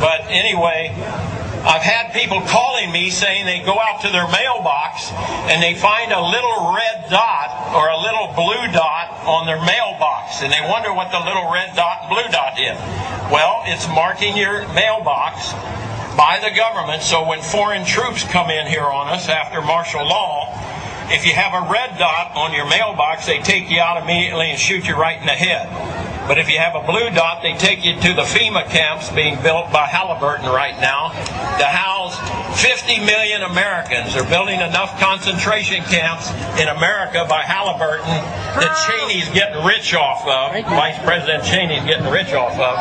But anyway, I've had people calling me saying they go out to their mailbox and they find a little red dot or a little blue dot on their mailbox, and they wonder what the little red dot and blue dot is. Well, it's marking your mailbox by the government, so when foreign troops come in here on us after martial law, if you have a red dot on your mailbox, they take you out immediately and shoot you right in the head. But if you have a blue dot, they take you to the FEMA camps being built by Halliburton right now to house 50 million Americans. They're building enough concentration camps in America by Halliburton that Cheney's getting rich off of, Vice President Cheney's getting rich off of,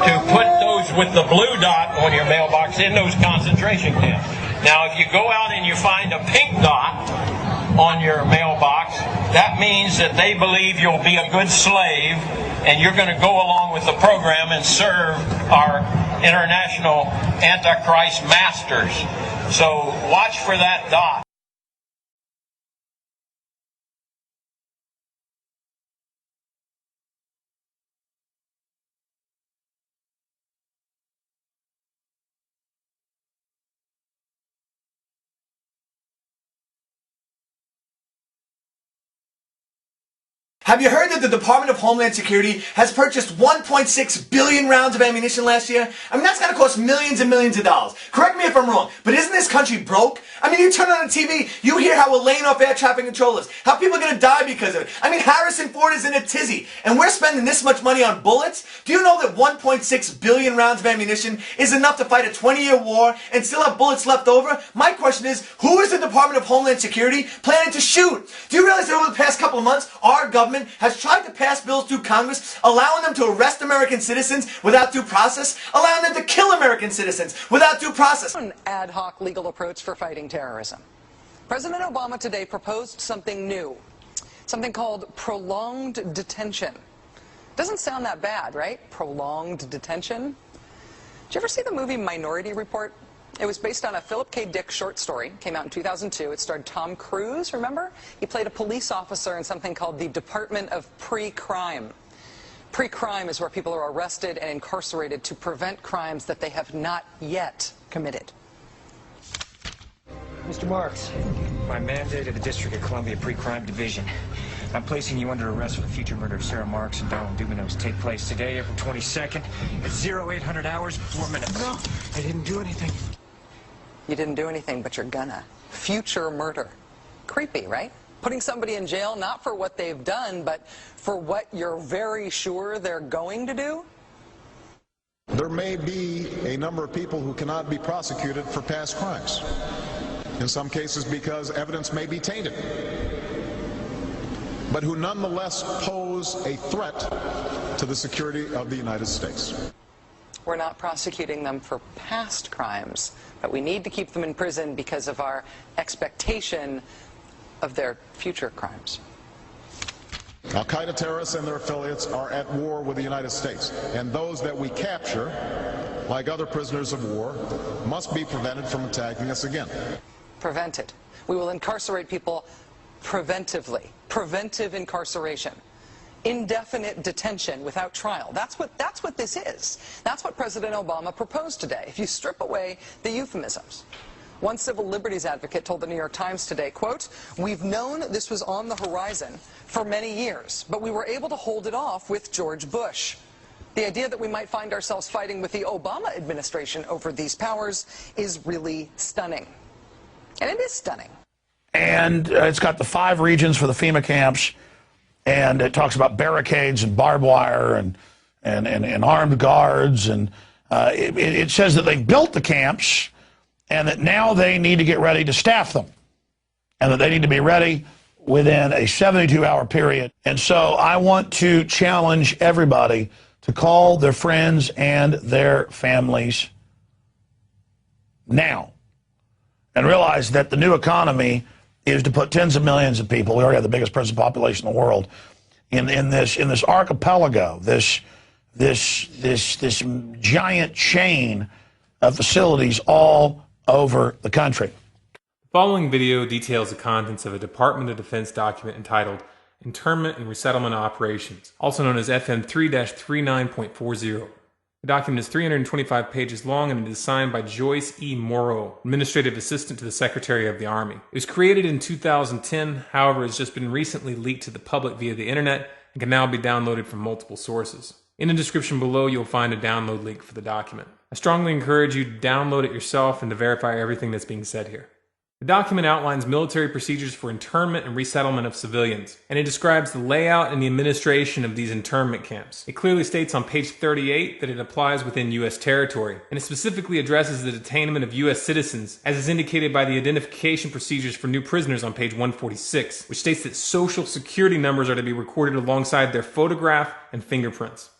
to put those with the blue dot on your mailbox in those concentration camps. Now, if you go out and you find a pink dot on your mailbox, that means that they believe you'll be a good slave and you're going to go along with the program and serve our international Antichrist masters. So watch for that dot. Have you heard that the Department of Homeland Security has purchased 1.6 billion rounds of ammunition last year? I mean, that's going to cost millions and millions of dollars. Correct me if I'm wrong, but isn't this country broke? I mean, you turn on the TV, you hear how we're laying off air traffic controllers, how people are going to die because of it. I mean, Harrison Ford is in a tizzy, and we're spending this much money on bullets? Do you know that 1.6 billion rounds of ammunition is enough to fight a 20-year war and still have bullets left over? My question is, who is the Department of Homeland Security planning to shoot? Do you realize that over the past couple of months, our government has tried to pass bills through Congress allowing them to arrest American citizens without due process, allowing them to kill American citizens without due process? An ad hoc legal approach for fighting terrorism. President Obama today proposed something new, something called prolonged detention. Doesn't sound that bad, right? Prolonged detention. Did you ever see the movie Minority Report? It was based on a Philip K. Dick short story. Came out in 2002. It starred Tom Cruise, remember? He played a police officer in something called the Department of Pre-Crime. Pre-crime is where people are arrested and incarcerated to prevent crimes that they have not yet committed. Mr. Marks, by mandate of the District of Columbia Pre-Crime Division, I'm placing you under arrest for the future murder of Sarah Marks and Donald Dubinos. Take place today, April 22nd, at 0800 hours, 4 minutes. No, I didn't do anything. You didn't do anything, but you're gonna. Future murder. Creepy, right? Putting somebody in jail not for what they've done, but for what you're very sure they're going to do? There may be a number of people who cannot be prosecuted for past crimes. In some cases because evidence may be tainted, but who nonetheless pose a threat to the security of the United States. We're not prosecuting them for past crimes, but we need to keep them in prison because of our expectation of their future crimes. Al-Qaeda terrorists and their affiliates are at war with the United States, and those that we capture, like other prisoners of war, must be prevented from attacking us again. Prevented. We will incarcerate people preventively. Preventive incarceration. Indefinite detention without trial. That's what this is. That's what President Obama proposed today, if you strip away the euphemisms. One civil liberties advocate told the New York Times today, quote, "We've known this was on the horizon for many years, but we were able to hold it off with George Bush. The idea that we might find ourselves fighting with the Obama administration over these powers is really stunning." And it is stunning. And it's got the 5 regions for the FEMA camps, and it talks about barricades and barbed wire and armed guards, and it says that they've built the camps and that now they need to get ready to staff them, and that they need to be ready within a 72-hour period. And so I want to challenge everybody to call their friends and their families now and realize that the new economy is to put tens of millions of people, we already have the biggest prison population in the world, in this archipelago, this giant chain of facilities all over the country. The following video details the contents of a Department of Defense document entitled Internment and Resettlement Operations, also known as FM 3-39.40. The document is 325 pages long and it is signed by Joyce E. Morrow, Administrative Assistant to the Secretary of the Army. It was created in 2010, however, has just been recently leaked to the public via the internet and can now be downloaded from multiple sources. In the description below, you'll find a download link for the document. I strongly encourage you to download it yourself and to verify everything that's being said here. The document outlines military procedures for internment and resettlement of civilians, and it describes the layout and the administration of these internment camps. It clearly states on page 38 that it applies within U.S. territory, and it specifically addresses the detainment of U.S. citizens, as is indicated by the identification procedures for new prisoners on page 146, which states that social security numbers are to be recorded alongside their photograph and fingerprints.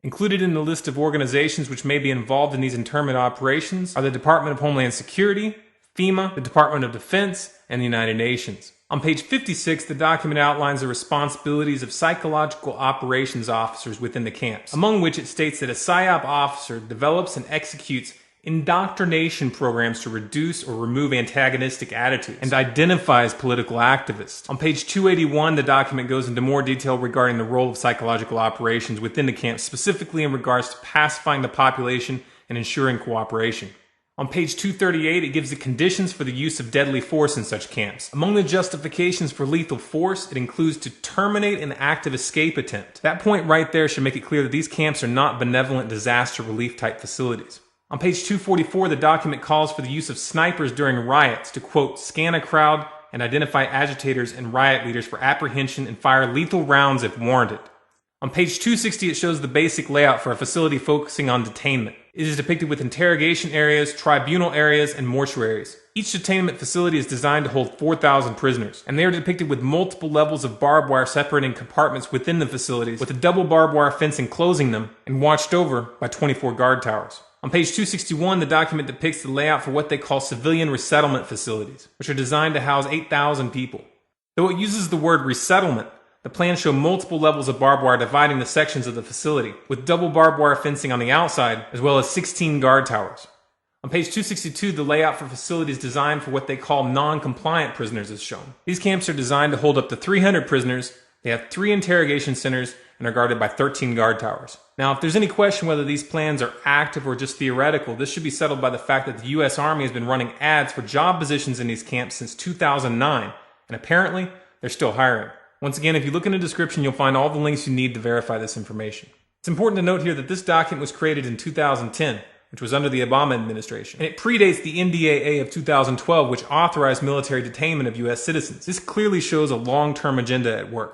Included in the list of organizations which may be involved in these internment operations are the Department of Homeland Security, FEMA, the Department of Defense, and the United Nations. On page 56, the document outlines the responsibilities of psychological operations officers within the camps, among which it states that a PSYOP officer develops and executes indoctrination programs to reduce or remove antagonistic attitudes and identifies political activists. On page 281, the document goes into more detail regarding the role of psychological operations within the camps, specifically in regards to pacifying the population and ensuring cooperation. On page 238, it gives the conditions for the use of deadly force in such camps. Among the justifications for lethal force, it includes to terminate an active escape attempt. That point right there should make it clear that these camps are not benevolent disaster relief type facilities. On page 244, the document calls for the use of snipers during riots to, quote, scan a crowd and identify agitators and riot leaders for apprehension and fire lethal rounds if warranted. On page 260, it shows the basic layout for a facility focusing on detainment. It is depicted with interrogation areas, tribunal areas, and mortuaries. Each detainment facility is designed to hold 4,000 prisoners, and they are depicted with multiple levels of barbed wire separating compartments within the facilities, with a double barbed wire fence enclosing them, and watched over by 24 guard towers. On page 261, the document depicts the layout for what they call civilian resettlement facilities, which are designed to house 8,000 people. Though it uses the word resettlement, the plans show multiple levels of barbed wire dividing the sections of the facility, with double barbed wire fencing on the outside, as well as 16 guard towers. On page 262, the layout for facilities designed for what they call non-compliant prisoners is shown. These camps are designed to hold up to 300 prisoners, they have 3 interrogation centers, and are guarded by 13 guard towers. Now, if there's any question whether these plans are active or just theoretical, this should be settled by the fact that the U.S. Army has been running ads for job positions in these camps since 2009, and apparently, they're still hiring. Once again, if you look in the description, you'll find all the links you need to verify this information. It's important to note here that this document was created in 2010, which was under the Obama administration, and it predates the NDAA of 2012, which authorized military detainment of U.S. citizens. This clearly shows a long-term agenda at work.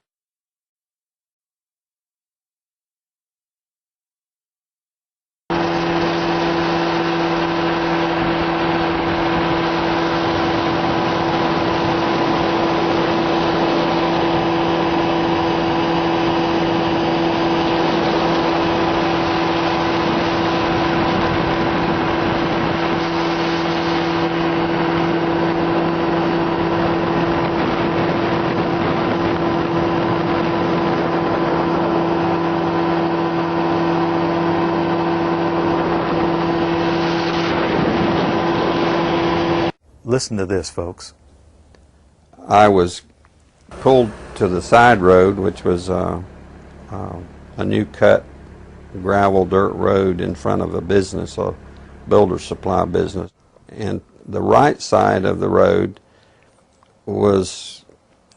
Listen to this, folks. I was pulled to the side road, which was a new cut gravel dirt road in front of a business, a builder supply business. And the right side of the road was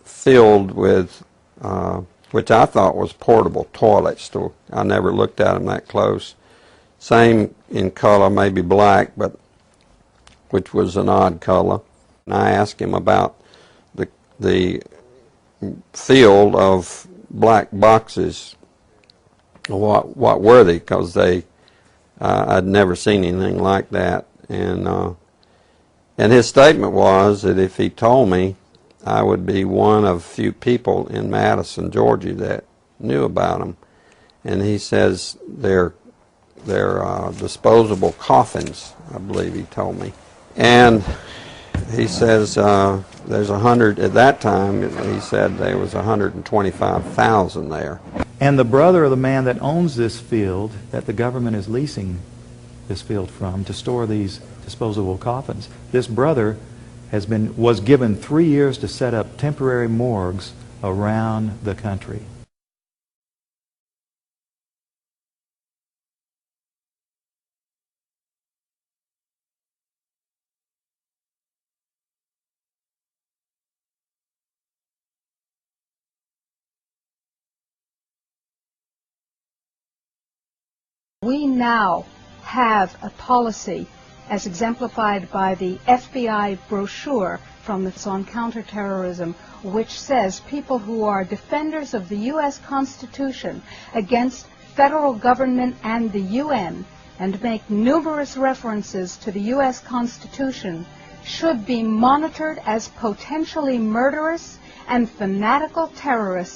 filled with, which I thought was portable toilets. I never looked at them that close. Same in color, maybe black, but which was an odd color. And I asked him about the field of black boxes. What were they? Because I'd never seen anything like that. And his statement was that if he told me, I would be one of few people in Madison, Georgia that knew about them. And he says they're disposable coffins, I believe he told me. And he says there's 100, at that time he said there was 125,000 there. And the brother of the man that owns this field, that the government is leasing this field from to store these disposable coffins, this brother was given 3 years to set up temporary morgues around the country. We now have a policy, as exemplified by the FBI brochure from the on counterterrorism, which says people who are defenders of the U.S. Constitution against federal government and the UN, and make numerous references to the U.S. Constitution, should be monitored as potentially murderous and fanatical terrorists.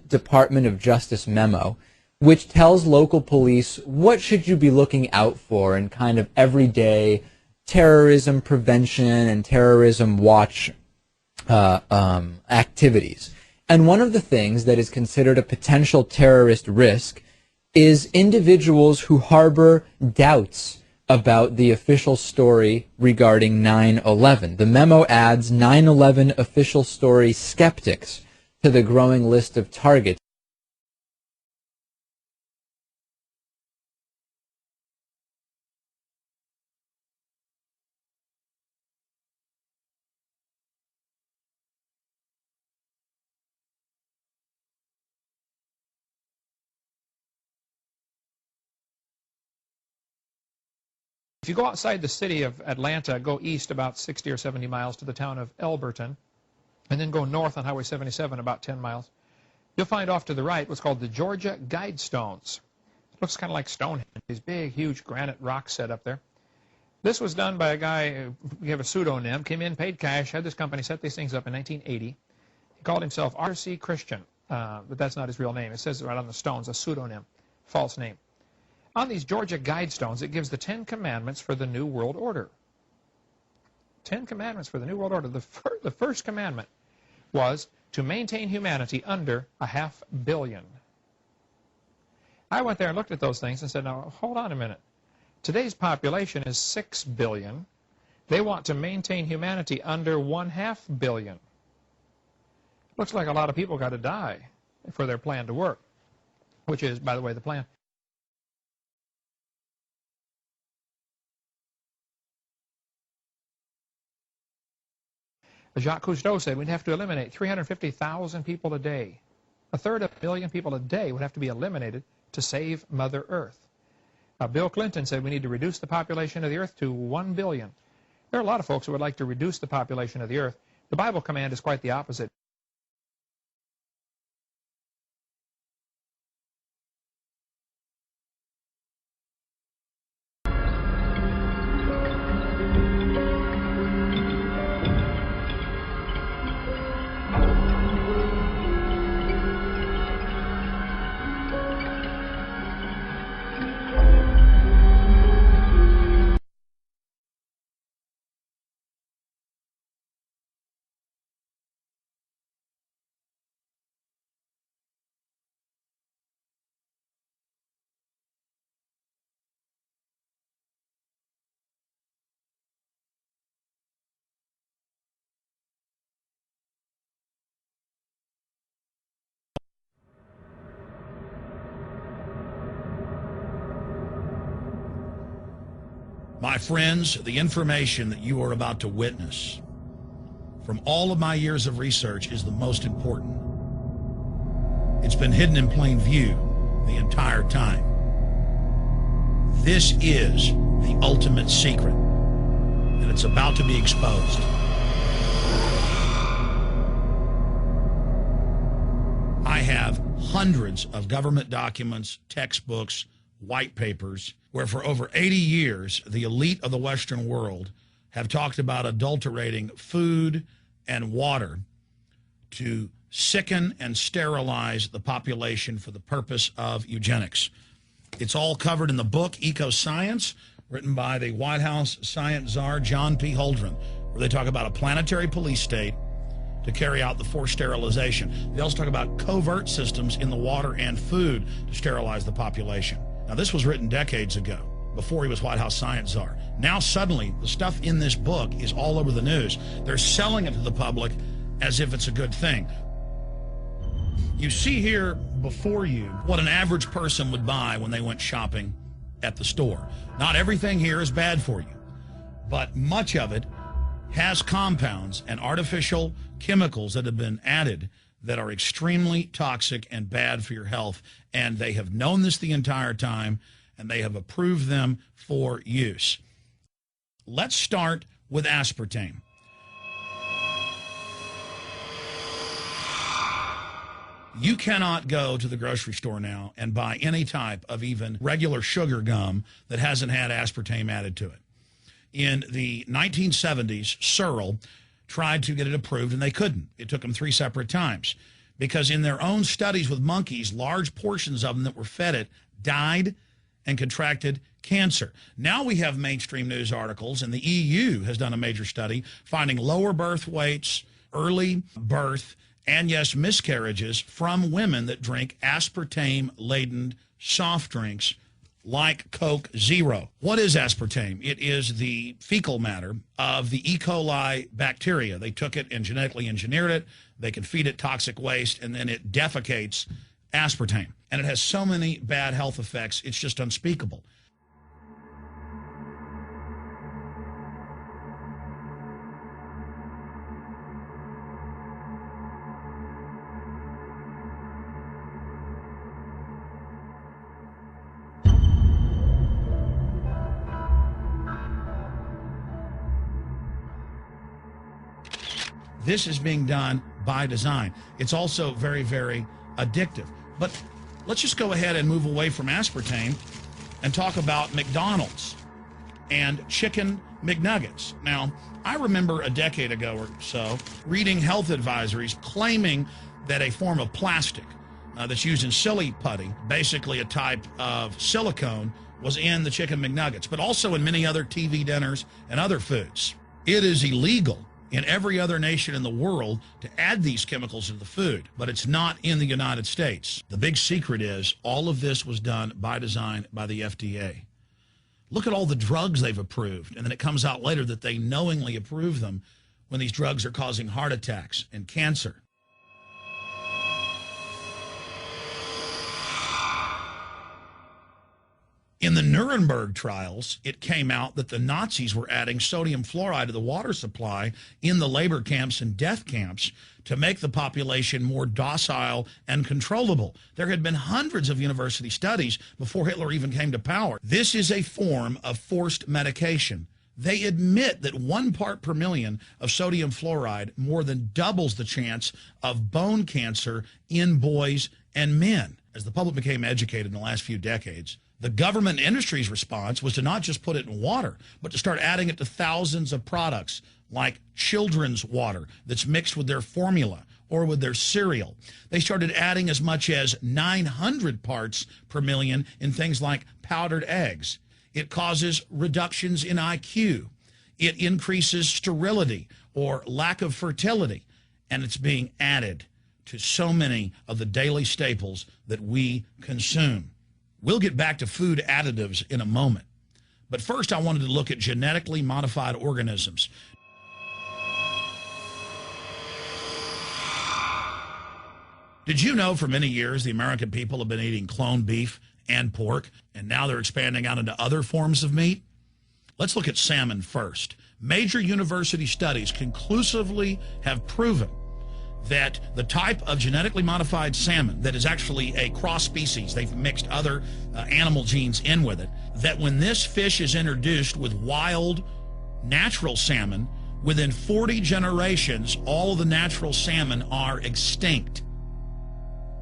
Department of Justice memo, which tells local police what should you be looking out for in kind of everyday terrorism prevention and terrorism watch activities. And one of the things that is considered a potential terrorist risk is individuals who harbor doubts about the official story regarding 9/11. The memo adds 9/11 official story skeptics to the growing list of targets. If you go outside the city of Atlanta, go east about 60 or 70 miles to the town of Elberton, and then go north on Highway 77 about 10 miles, you'll find off to the right what's called the Georgia Guidestones. It looks kind of like Stonehenge, these big, huge granite rocks set up there. This was done by a guy, we have a pseudonym, came in, paid cash, had this company set these things up in 1980. He called himself R.C. Christian, but that's not his real name. It says it right on the stones, a pseudonym, false name. On these Georgia Guidestones, it gives the 10 Commandments for the New World Order. 10 Commandments for the New World Order. The first commandment was to maintain humanity under 500 million. I went there and looked at those things and said, now, hold on a minute. Today's population is 6 billion. They want to maintain humanity under 0.5 billion. Looks like a lot of people got to die for their plan to work, which is, by the way, the plan. Jacques Cousteau said we'd have to eliminate 350,000 people a day. 1/3 million people a day would have to be eliminated to save Mother Earth. Bill Clinton said we need to reduce the population of the Earth to 1 billion. There are a lot of folks who would like to reduce the population of the Earth. The Bible command is quite the opposite. My friends, the information that you are about to witness from all of my years of research is the most important. It's been hidden in plain view the entire time. This is the ultimate secret, and it's about to be exposed. I have hundreds of government documents, textbooks, white papers, where for over 80 years, the elite of the Western world have talked about adulterating food and water to sicken and sterilize the population for the purpose of eugenics. It's all covered in the book Eco-Science, written by the White House science czar, John P. Holdren, where they talk about a planetary police state to carry out the forced sterilization. They also talk about covert systems in the water and food to sterilize the population. Now, this was written decades ago, before he was White House science czar. Now, suddenly, the stuff in this book is all over the news. They're selling it to the public as if it's a good thing. You see here before you what an average person would buy when they went shopping at the store. Not everything here is bad for you, but much of it has compounds and artificial chemicals that have been added that are extremely toxic and bad for your health, and they have known this the entire time, and they have approved them for use. Let's start with aspartame. You cannot go to the grocery store now and buy any type of even regular sugar gum that hasn't had aspartame added to it. In the 1970s, Searle tried to get it approved, and they couldn't. It took them 3 separate times because in their own studies with monkeys, large portions of them that were fed it died and contracted cancer. Now we have mainstream news articles, and the EU has done a major study finding lower birth weights, early birth, and yes, miscarriages from women that drink aspartame-laden soft drinks like Coke Zero. What is aspartame? It is the fecal matter of the E. coli bacteria. They took it and genetically engineered it. They can feed it toxic waste, and then it defecates aspartame. And it has so many bad health effects, it's just unspeakable. This is being done by design. It's also very, very addictive. But let's just go ahead and move away from aspartame and talk about McDonald's and chicken McNuggets. Now, I remember a decade ago or so reading health advisories claiming that a form of plastic that's used in silly putty, basically a type of silicone, was in the chicken McNuggets, but also in many other TV dinners and other foods. It is illegal in every other nation in the world to add these chemicals to the food, but it's not in the United States. The big secret is all of this was done by design by the FDA. Look at all the drugs they've approved, and then it comes out later that they knowingly approve them when these drugs are causing heart attacks and cancer. In the Nuremberg trials, it came out that the Nazis were adding sodium fluoride to the water supply in the labor camps and death camps to make the population more docile and controllable. There had been hundreds of university studies before Hitler even came to power. This is a form of forced medication. They admit that 1 part per million of sodium fluoride more than doubles the chance of bone cancer in boys and men. As the public became educated in the last few decades, the government industry's response was to not just put it in water, but to start adding it to thousands of products like children's water that's mixed with their formula or with their cereal. They started adding as much as 900 parts per million in things like powdered eggs. It causes reductions in IQ. It increases sterility or lack of fertility, and it's being added to so many of the daily staples that we consume. We'll get back to food additives in a moment. But first, I wanted to look at genetically modified organisms. Did you know for many years the American people have been eating cloned beef and pork, and now they're expanding out into other forms of meat? Let's look at salmon first. Major university studies conclusively have proven that the type of genetically modified salmon that is actually a cross species, they've mixed other animal genes in with it, that when this fish is introduced with wild natural salmon, within 40 generations, all of the natural salmon are extinct.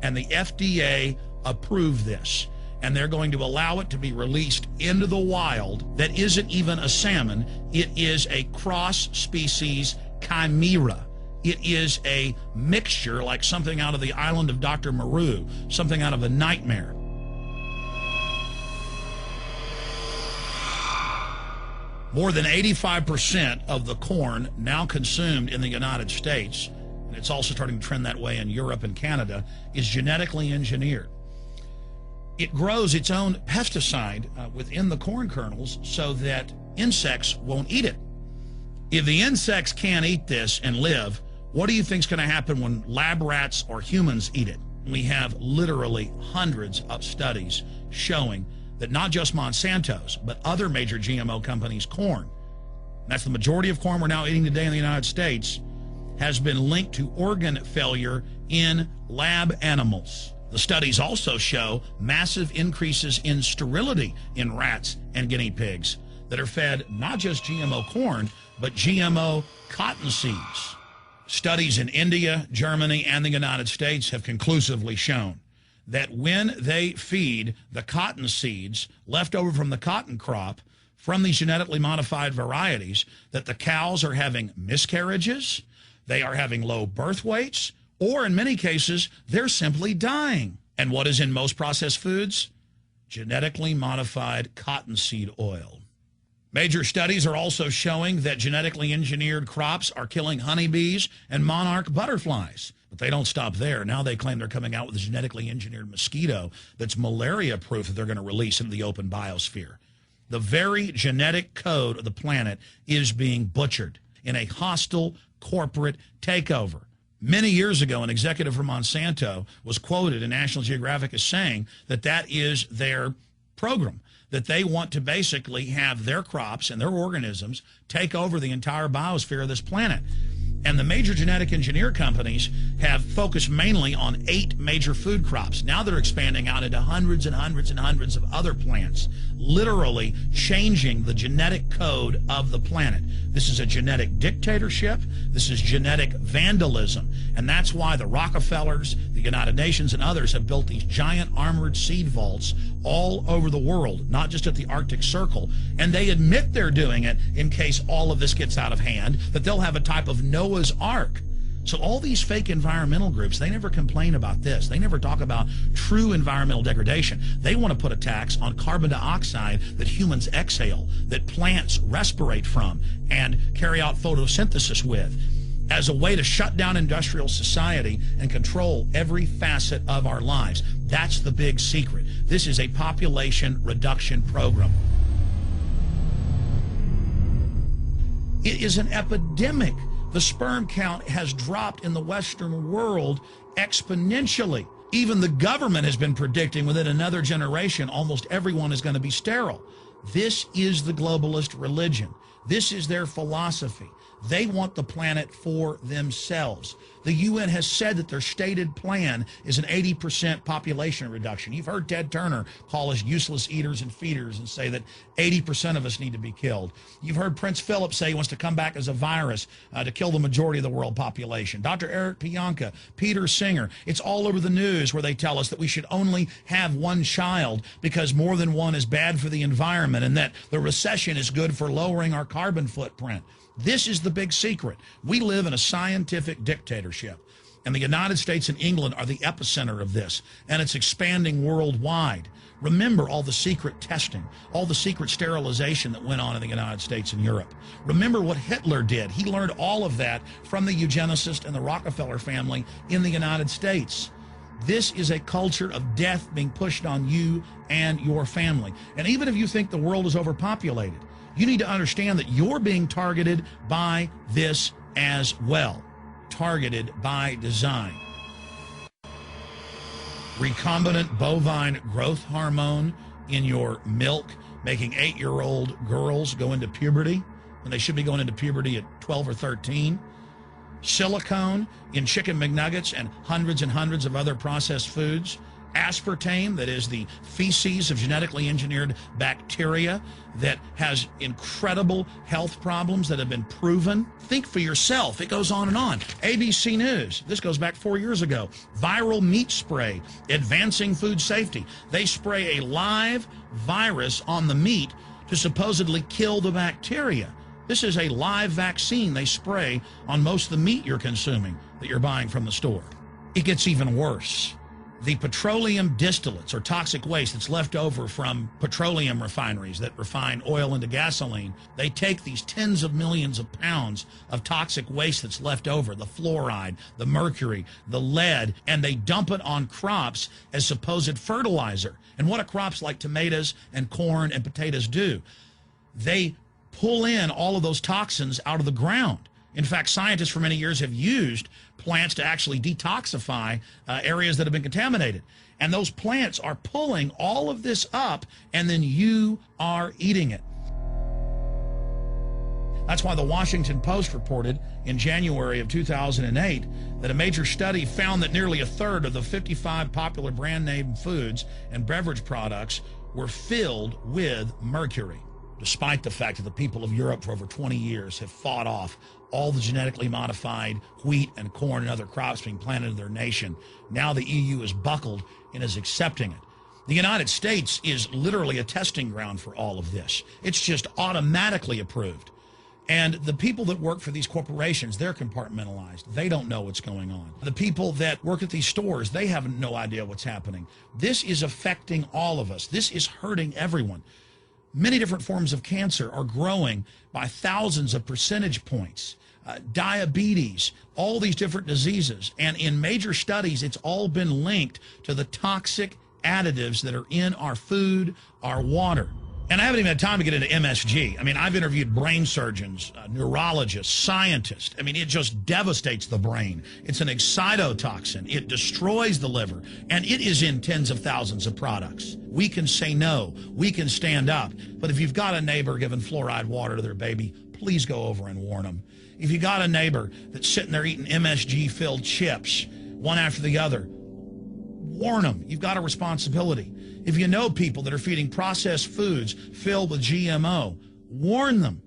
And the FDA approved this. And they're going to allow it to be released into the wild that isn't even a salmon. It is a cross-species chimera. It is a mixture like something out of the island of Dr. Moreau, something out of a nightmare. More than 85% of the corn now consumed in the United States, and it's also starting to trend that way in Europe and Canada, is genetically engineered. It grows its own pesticide within the corn kernels so that insects won't eat it. If the insects can't eat this and live, what do you think is going to happen when lab rats or humans eat it? We have literally hundreds of studies showing that not just Monsanto's, but other major GMO companies' corn, that's the majority of corn we're now eating today in the United States, has been linked to organ failure in lab animals. The studies also show massive increases in sterility in rats and guinea pigs that are fed not just GMO corn, but GMO cotton seeds. Studies in India, Germany, and the United States have conclusively shown that when they feed the cotton seeds left over from the cotton crop from these genetically modified varieties, that the cows are having miscarriages, they are having low birth weights, or in many cases, they're simply dying. And what is in most processed foods? Genetically modified cottonseed oil. Major studies are also showing that genetically engineered crops are killing honeybees and monarch butterflies. But they don't stop there. Now they claim they're coming out with a genetically engineered mosquito that's malaria-proof that they're going to release into the open biosphere. The very genetic code of the planet is being butchered in a hostile corporate takeover. Many years ago, an executive from Monsanto was quoted in National Geographic as saying that that is their program, that they want to basically have their crops and their organisms take over the entire biosphere of this planet. And the major genetic engineer companies have focused mainly on 8 major food crops. Now they're expanding out into hundreds and hundreds and hundreds of other plants, literally changing the genetic code of the planet. This is a genetic dictatorship. This is genetic vandalism. And that's why the Rockefellers, the United Nations, and others have built these giant armored seed vaults all over the world, not just at the Arctic Circle. And they admit they're doing it in case all of this gets out of hand, that they'll have a type of Noah's Ark. So all these fake environmental groups, they never complain about this. They never talk about true environmental degradation. They want to put a tax on carbon dioxide that humans exhale, that plants respirate from and carry out photosynthesis with, as a way to shut down industrial society and control every facet of our lives. That's the big secret. This is a population reduction program. It is an epidemic. The sperm count has dropped in the Western world exponentially. Even the government has been predicting within another generation almost everyone is going to be sterile. This is the globalist religion. This is their philosophy. They want the planet for themselves. The UN has said that their stated plan is an 80% population reduction. You've heard Ted Turner call us useless eaters and feeders and say that 80% of us need to be killed. You've heard Prince Philip say he wants to come back as a virus to kill the majority of the world population. Dr. Eric Pianka, Peter Singer, it's all over the news where they tell us that we should only have one child because more than one is bad for the environment and that the recession is good for lowering our carbon footprint. This is the big secret. We live in a scientific dictatorship, and the United States and England are the epicenter of this, and it's expanding worldwide. Remember all the secret testing, all the secret sterilization that went on in the United States and Europe. Remember what Hitler did. He learned all of that from the eugenicist and the Rockefeller family in the United States. This is a culture of death being pushed on you and your family. And even if you think the world is overpopulated, you need to understand that you're being targeted by this as well. Targeted by design. Recombinant bovine growth hormone in your milk, making 8-year-old girls go into puberty when they should be going into puberty at 12 or 13. Silicone in chicken McNuggets and hundreds of other processed foods. Aspartame, that is the feces of genetically engineered bacteria that has incredible health problems that have been proven. Think for yourself. It goes on and on. ABC News, this goes back 4 years ago. Viral meat spray, advancing food safety. They spray a live virus on the meat to supposedly kill the bacteria. This is a live vaccine they spray on most of the meat you're consuming that you're buying from the store. It gets even worse. The petroleum distillates, or toxic waste that's left over from petroleum refineries that refine oil into gasoline, they take these tens of millions of pounds of toxic waste that's left over, the fluoride, the mercury, the lead, and they dump it on crops as supposed fertilizer. And what do crops like tomatoes and corn and potatoes do? They pull in all of those toxins out of the ground. In fact, scientists for many years have used plants to actually detoxify areas that have been contaminated. And those plants are pulling all of this up, and then you are eating it. That's why the Washington Post reported in January of 2008 that a major study found that nearly a third of the 55 popular brand name foods and beverage products were filled with mercury. Despite the fact that the people of Europe for over 20 years have fought off all the genetically modified wheat and corn and other crops being planted in their nation, now the EU is buckled and is accepting it. The United States is literally a testing ground for all of this. It's just automatically approved. And the people that work for these corporations, they're compartmentalized. They don't know what's going on. The people that work at these stores, they have no idea what's happening. This is affecting all of us. This is hurting everyone. Many different forms of cancer are growing by thousands of percentage points. Diabetes, all these different diseases. And in major studies, it's all been linked to the toxic additives that are in our food, our water. And I haven't even had time to get into MSG. I mean, I've interviewed brain surgeons, neurologists, scientists. I mean, it just devastates the brain. It's an excitotoxin. It destroys the liver. And it is in tens of thousands of products. We can say no. We can stand up. But if you've got a neighbor giving fluoride water to their baby, please go over and warn them. If you got a neighbor that's sitting there eating MSG-filled chips, one after the other, warn them. You've got a responsibility. If you know people that are feeding processed foods filled with GMO, warn them.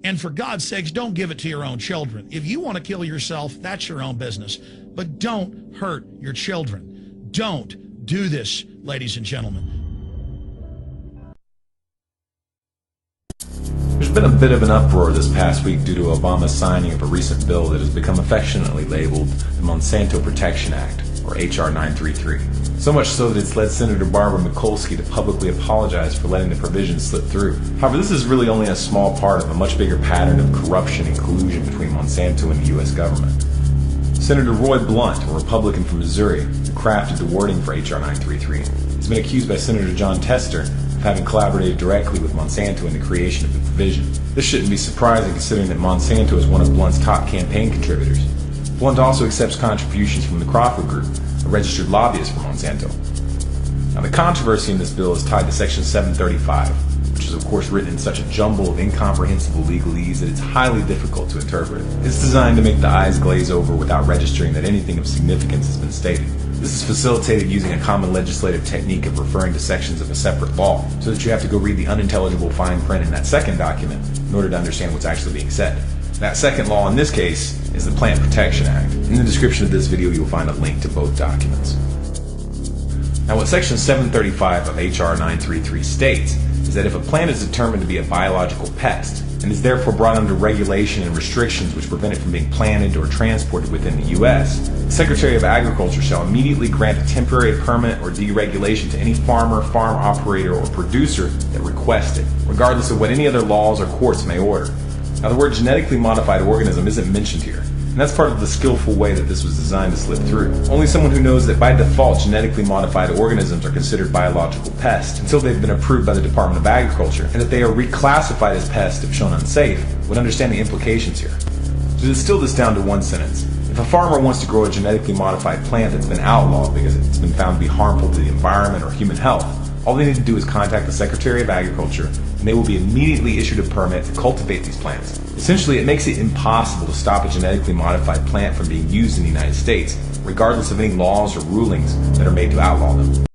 And for God's sakes, don't give it to your own children. If you want to kill yourself, that's your own business. But don't hurt your children. Don't do this, ladies and gentlemen. There's been a bit of an uproar this past week due to Obama's signing of a recent bill that has become affectionately labeled the Monsanto Protection Act, or H.R. 933. So much so that it's led Senator Barbara Mikulski to publicly apologize for letting the provisions slip through. However, this is really only a small part of a much bigger pattern of corruption and collusion between Monsanto and the U.S. government. Senator Roy Blunt, a Republican from Missouri, who crafted the wording for H.R. 933, has been accused by Senator John Tester of having collaborated directly with Monsanto in the creation of the provision. This shouldn't be surprising considering that Monsanto is one of Blunt's top campaign contributors. Blunt also accepts contributions from the Crawford Group, a registered lobbyist for Monsanto. Now, the controversy in this bill is tied to Section 735, which is of course written in such a jumble of incomprehensible legalese that it's highly difficult to interpret. It's designed to make the eyes glaze over without registering that anything of significance has been stated. This is facilitated using a common legislative technique of referring to sections of a separate law, so that you have to go read the unintelligible fine print in that second document in order to understand what's actually being said. That second law in this case is the Plant Protection Act. In the description of this video you'll find a link to both documents. Now, what Section 735 of H.R. 933 states is that if a plant is determined to be a biological pest and is therefore brought under regulation and restrictions which prevent it from being planted or transported within the U.S., the Secretary of Agriculture shall immediately grant a temporary permit or deregulation to any farmer, farm operator, or producer that requests it, regardless of what any other laws or courts may order. Now, the word genetically modified organism isn't mentioned here, and that's part of the skillful way that this was designed to slip through. Only someone who knows that by default genetically modified organisms are considered biological pests until they've been approved by the Department of Agriculture, and that they are reclassified as pests if shown unsafe, would understand the implications here. To distill this down to one sentence, if a farmer wants to grow a genetically modified plant that's been outlawed because it's been found to be harmful to the environment or human health, all they need to do is contact the Secretary of Agriculture, and they will be immediately issued a permit to cultivate these plants. Essentially, it makes it impossible to stop a genetically modified plant from being used in the United States, regardless of any laws or rulings that are made to outlaw them.